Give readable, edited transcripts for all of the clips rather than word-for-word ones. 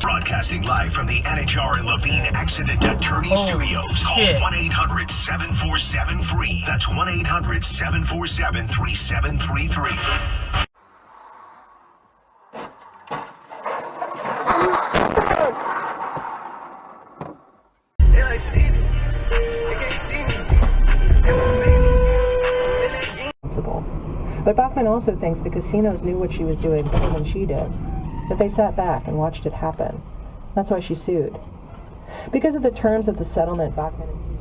Broadcasting live from the Anajar and Levine Accident Attorney Studios. Call 1-800-747-FREE. That's 1-800-747-3733. But Bachman also thinks the casinos knew what she was doing better than she did, that they sat back and watched it happen. That's why she sued. Because of the terms of the settlement, Bachman and Caesar...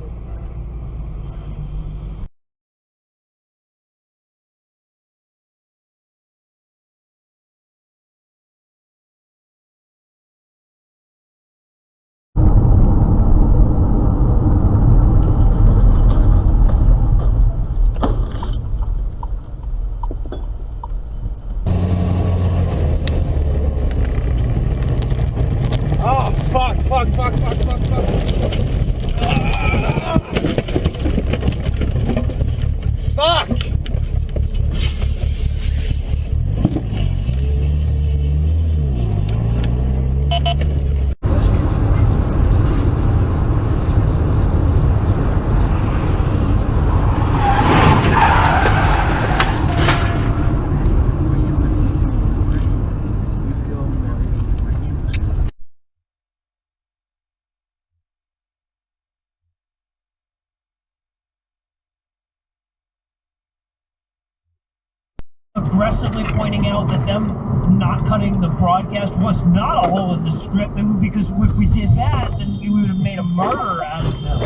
Aggressively pointing out that them not cutting the broadcast was not a hole in the script, because if we did that, then we would have made a murderer out of them.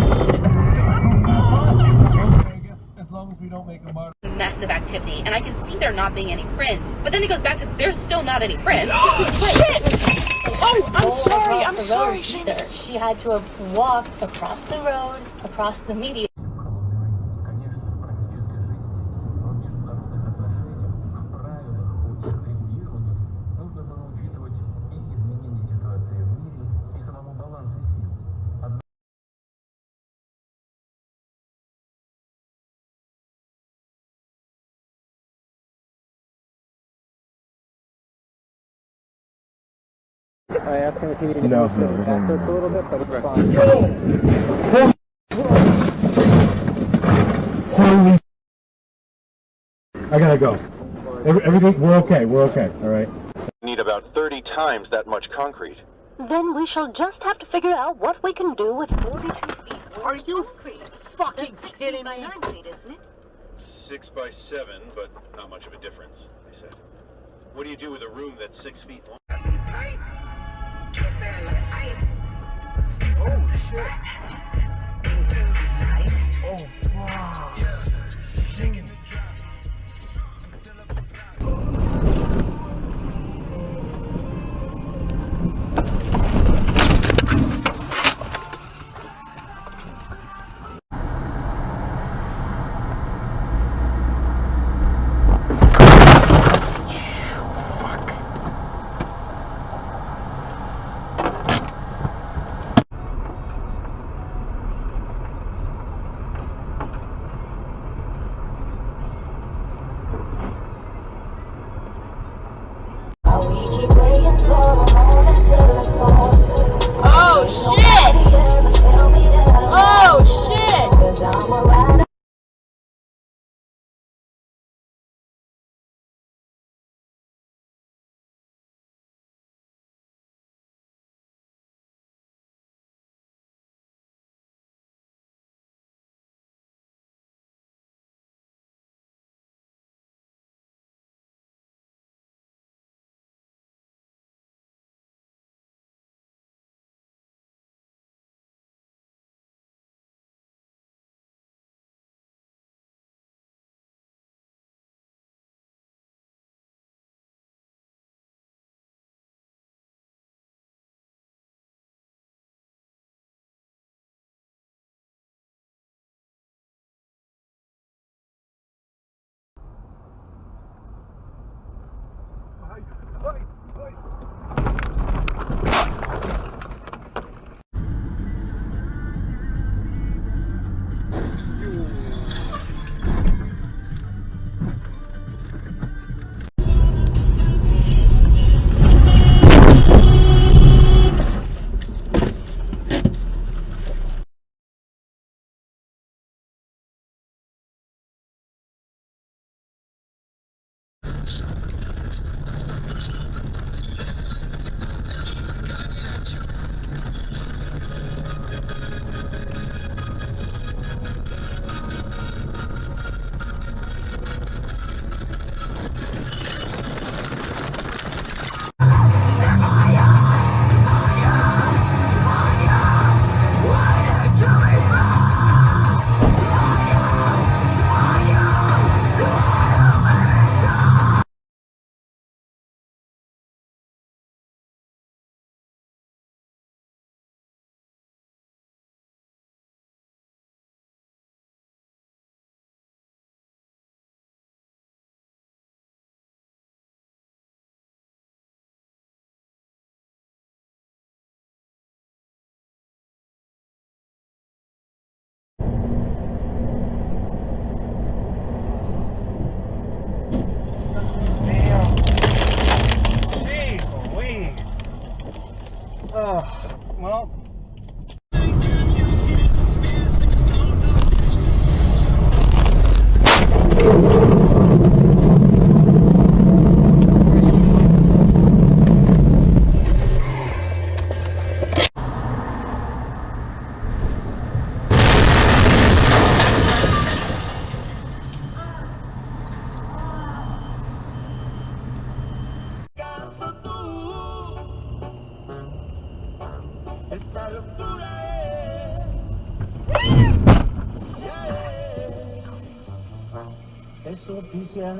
Okay, I guess as long as we don't make a murder. Massive activity, and I can see there not being any prints, but then it goes back to there's still not any prints. Shit! Oh, I'm sorry, She had to have walked across the road, across the median. I asked him if he needed No, to move his back a little bit, but it's fine. Holy! I gotta go. Everything, we're okay, alright? Need about 30 times that much concrete. Then we shall just have to figure out what we can do with 42 feet. Are you fucking kidding me? 9 feet, isn't it? 6 by 7, but not much of a difference, they said. What do you do with a room that's 6 feet long? Oh, shit. Oh, wow. Well. Eso oficial.